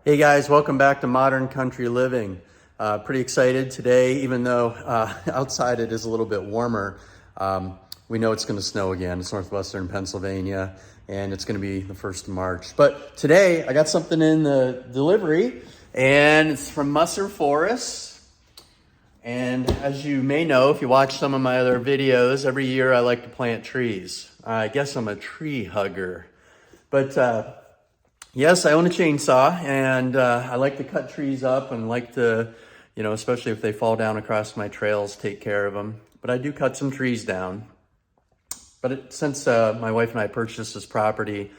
Hey guys, welcome back to Modern Country Living. Pretty excited today, even though outside it is a little bit warmer. We know it's going to snow again. It's northwestern Pennsylvania, and it's going to be the 1st of March. But today I got something in the delivery, and it's from Musser Forest. And as you may know, if you watch some of my other videos, every year I like to plant trees. I guess I'm a tree hugger. But yes, I own a chainsaw, and I like to cut trees up and like to, especially if they fall down across my trails, take care of them. But I do cut some trees down. But since my wife and I purchased this property,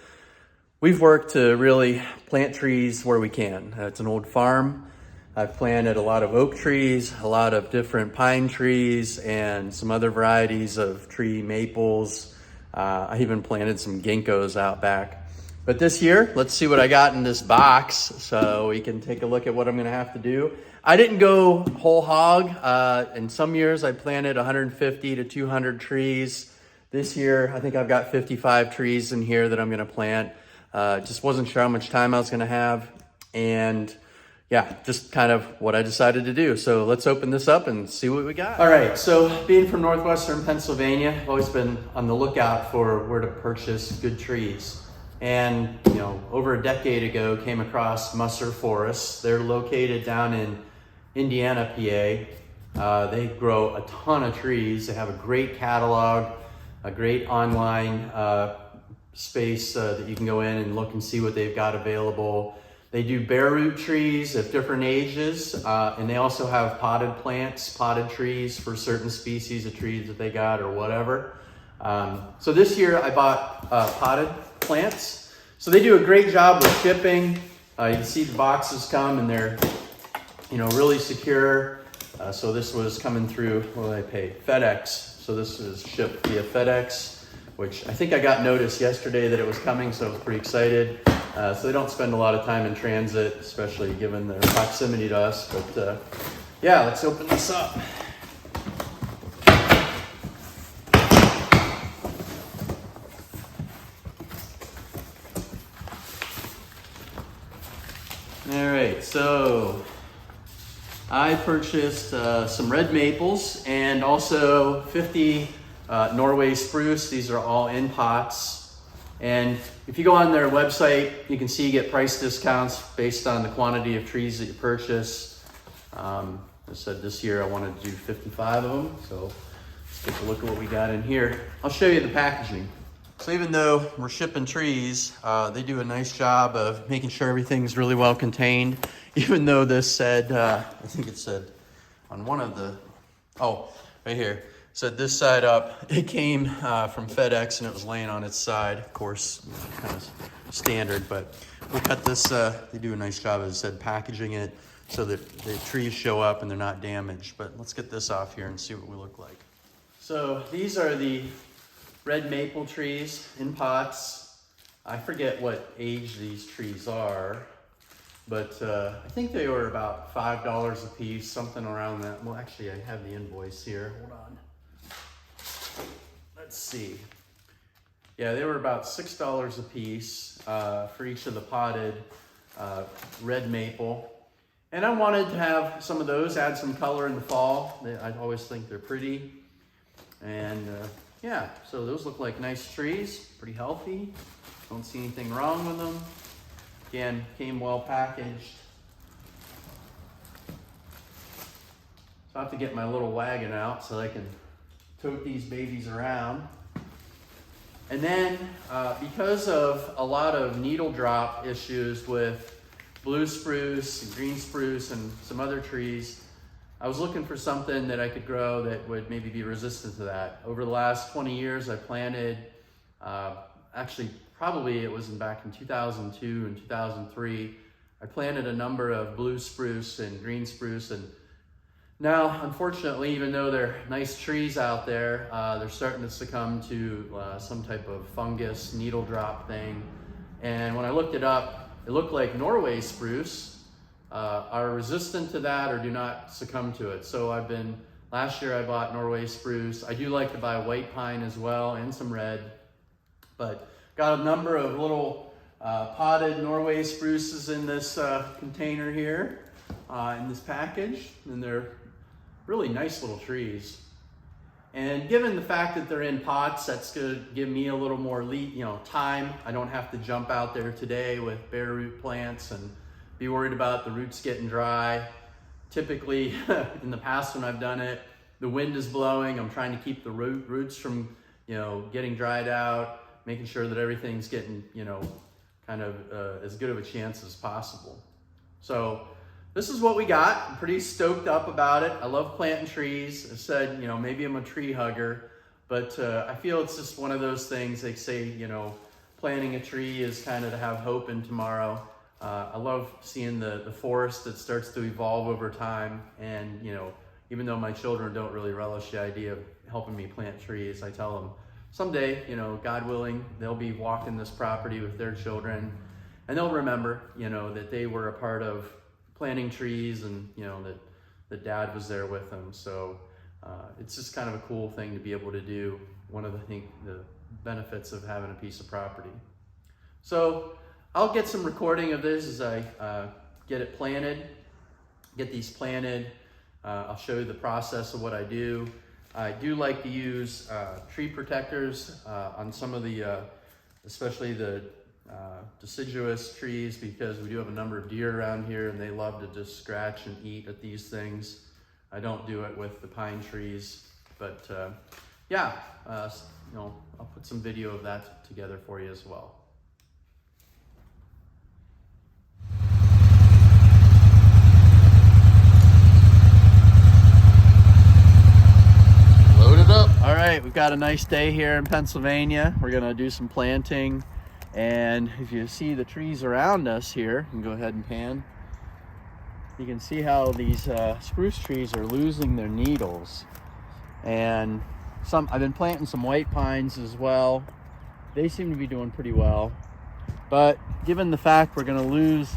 we've worked to really plant trees where we can. It's an old farm. I've planted a lot of oak trees, a lot of different pine trees, and some other varieties of tree maples. I even planted some ginkgos out back. But this year, let's see what I got in this box so we can take a look at what I'm gonna have to do. I didn't go whole hog. In some years, I planted 150 to 200 trees. This year, I think I've got 55 trees in here that I'm gonna plant. Just wasn't sure how much time I was gonna have. And yeah, just kind of what I decided to do. So let's open this up and see what we got. All right, so being from northwestern Pennsylvania, I've always been on the lookout for where to purchase good trees. And, over a decade ago, came across Musser Forest. They're located down in Indiana, PA. They grow a ton of trees. They have a great catalog, a great online space that you can go in and look and see what they've got available. They do bare root trees of different ages, and they also have potted plants, potted trees for certain species of trees that they got or whatever. So this year I bought potted plants. So they do a great job with shipping. You can see the boxes come and they're, really secure. So this was coming through, what did I pay? FedEx. So this is shipped via FedEx, which I think I got notice yesterday that it was coming, so I was pretty excited. So they don't spend a lot of time in transit, especially given their proximity to us. But yeah, let's open this up. All right, so I purchased some red maples and also 50 Norway spruce. These are all in pots. And if you go on their website, you can see you get price discounts based on the quantity of trees that you purchase. I said this year I wanted to do 55 of them. So let's take a look at what we got in here. I'll show you the packaging. So even though we're shipping trees, they do a nice job of making sure everything's really well contained. Even though this said, I think it said on one of the, right here, said this side up, it came from FedEx and it was laying on its side. Of course, kind of standard, but we cut this, they do a nice job, as I said, packaging it so that the trees show up and they're not damaged. But let's get this off here and see what we look like. So these are the red maple trees in pots. I forget what age these trees are, but I think they were about $5 a piece, something around that. Well, actually, I have the invoice here. Hold on. Let's see. Yeah, they were about $6 a piece for each of the potted red maple. And I wanted to have some of those, add some color in the fall. I always think they're pretty. And yeah, so those look like nice trees, pretty healthy. Don't see anything wrong with them. Again, came well packaged. So I have to get my little wagon out so I can tote these babies around. And then, because of a lot of needle drop issues with blue spruce and green spruce and some other trees, I was looking for something that I could grow that would maybe be resistant to that. Over the last 20 years, I planted, actually probably it was back in 2002 and 2003, I planted a number of blue spruce and green spruce, and now, unfortunately, even though they're nice trees out there, they're starting to succumb to some type of fungus, needle drop thing. And when I looked it up, it looked like Norway spruce are resistant to that or do not succumb to it. So last year I bought Norway spruce. I do like to buy white pine as well and some red, but got a number of little Potted Norway spruces in this container here, in this package, and they're really nice little trees. And given the fact that they're in pots, that's going to give me a little more time. I don't have to jump out there today with bare root plants and be worried about the roots getting dry. Typically, in the past when I've done it, the wind is blowing. I'm trying to keep the roots from, getting dried out, making sure that everything's getting, kind of as good of a chance as possible. So this is what we got. I'm pretty stoked up about it. I love planting trees. I said, maybe I'm a tree hugger, but I feel it's just one of those things. They say, planting a tree is kind of to have hope in tomorrow. I love seeing the forest that starts to evolve over time. And, even though my children don't really relish the idea of helping me plant trees, I tell them someday, God willing, they'll be walking this property with their children and they'll remember, that they were a part of planting trees and, that dad was there with them. So it's just kind of a cool thing to be able to do. One of the benefits of having a piece of property. So I'll get some recording of this as I get these planted. I'll show you the process of what I do. I do like to use tree protectors on some of the, especially the deciduous trees, because we do have a number of deer around here and they love to just scratch and eat at these things. I don't do it with the pine trees, but I'll put some video of that together for you as well. All right, we've got a nice day here in Pennsylvania. We're gonna do some planting, and if you see the trees around us here, you can go ahead and pan. You can see how these spruce trees are losing their needles, and I've been planting some white pines as well. They seem to be doing pretty well, but given the fact we're gonna lose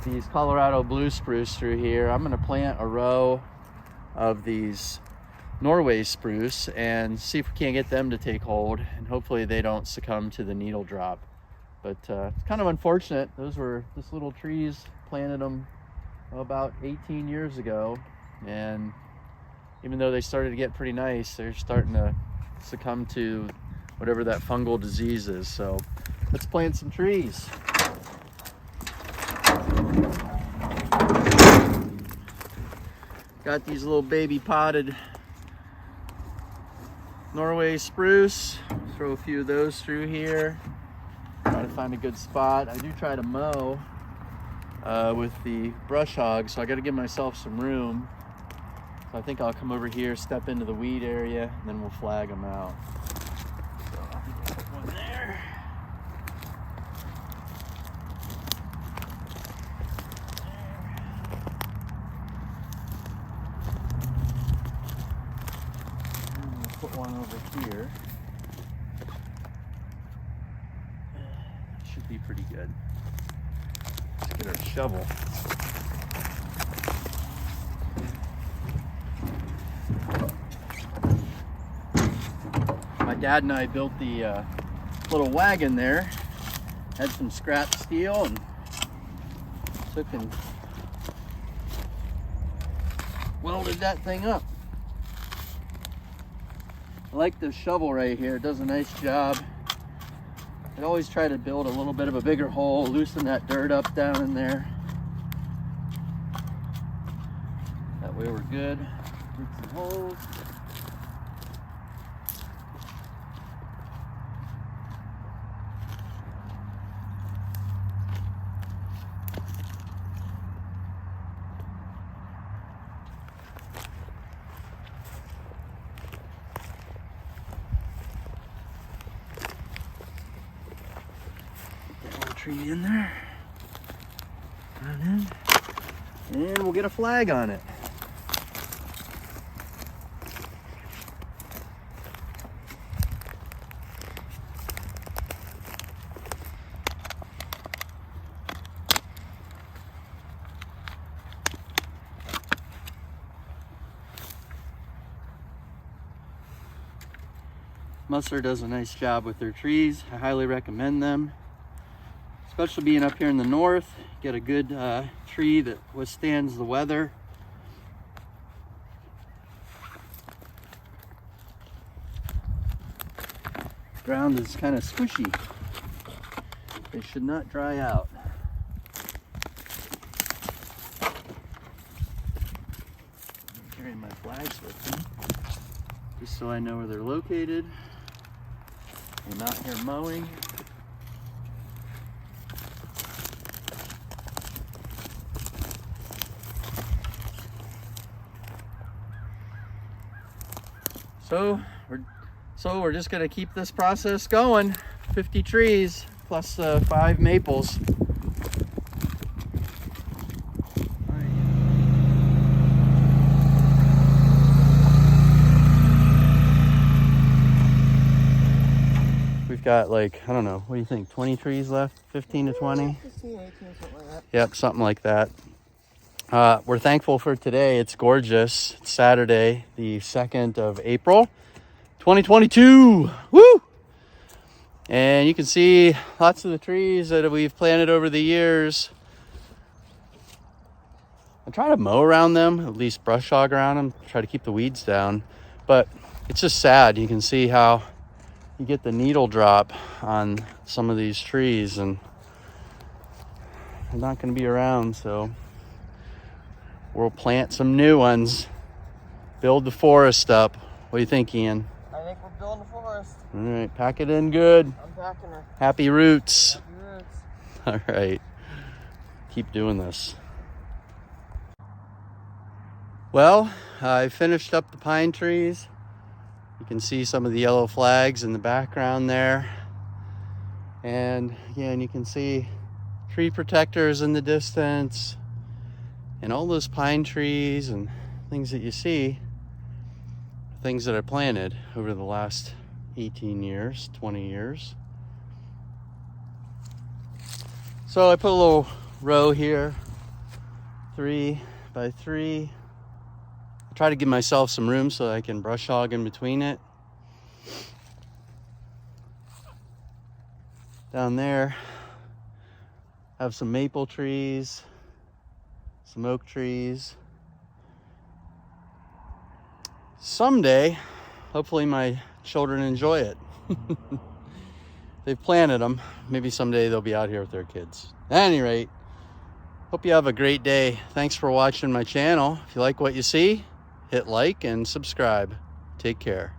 these Colorado blue spruce through here, I'm gonna plant a row of these Norway spruce and see if we can't get them to take hold, and hopefully they don't succumb to the needle drop. But it's kind of unfortunate. Those were just little trees, planted them about 18 years ago, and even though they started to get pretty nice, they're starting to succumb to whatever that fungal disease is. So let's plant some trees. Got these little baby potted Norway spruce. Throw a few of those through here. Try to find a good spot. I do try to mow with the brush hog, so I got to give myself some room. So I think I'll come over here, step into the weed area, and then we'll flag them out. So I'll put one there. Put one over here. Should be pretty good. Let's get our shovel. My dad and I built the little wagon there. Had some scrap steel and took and welded that thing up. I like this shovel right here. It does a nice job. I'd always try to build a little bit of a bigger hole, loosen that dirt up down in there. That way we're good. Dig some holes. Tree in there, and we'll get a flag on it. Musser does a nice job with their trees. I highly recommend them. especially being up here in the north. Get a good tree that withstands the weather. Ground is kind of squishy. They should not dry out. I'm carrying my flags with me, just so I know where they're located. I'm not here mowing. So we're just gonna keep this process going. 50 trees plus 5 maples. We've got like, I don't know, what do you think, 20 trees left? 15 to 20? 15, 18, something like that. Yep, something like that. We're thankful for today. It's gorgeous. It's Saturday, the 2nd of April, 2022. Woo! And you can see lots of the trees that we've planted over the years. I try to mow around them, at least brush hog around them, try to keep the weeds down. But it's just sad. You can see how you get the needle drop on some of these trees, and they're not going to be around, so we'll plant some new ones, build the forest up. What do you think, Ian? I think we're building the forest. All right, pack it in good. I'm packing her. Happy roots. Happy roots. All right, keep doing this. Well, I finished up the pine trees. You can see some of the yellow flags in the background there. And again, you can see tree protectors in the distance. And all those pine trees and things that you see, things that I planted over the last 18 years, 20 years. So I put a little row here, 3 by 3. I try to give myself some room so I can brush hog in between it. Down there, I have some maple trees, some oak trees. Someday, hopefully my children enjoy it. They've planted them. Maybe someday they'll be out here with their kids. At any rate, hope you have a great day. Thanks for watching my channel. If you like what you see, hit like and subscribe. Take care.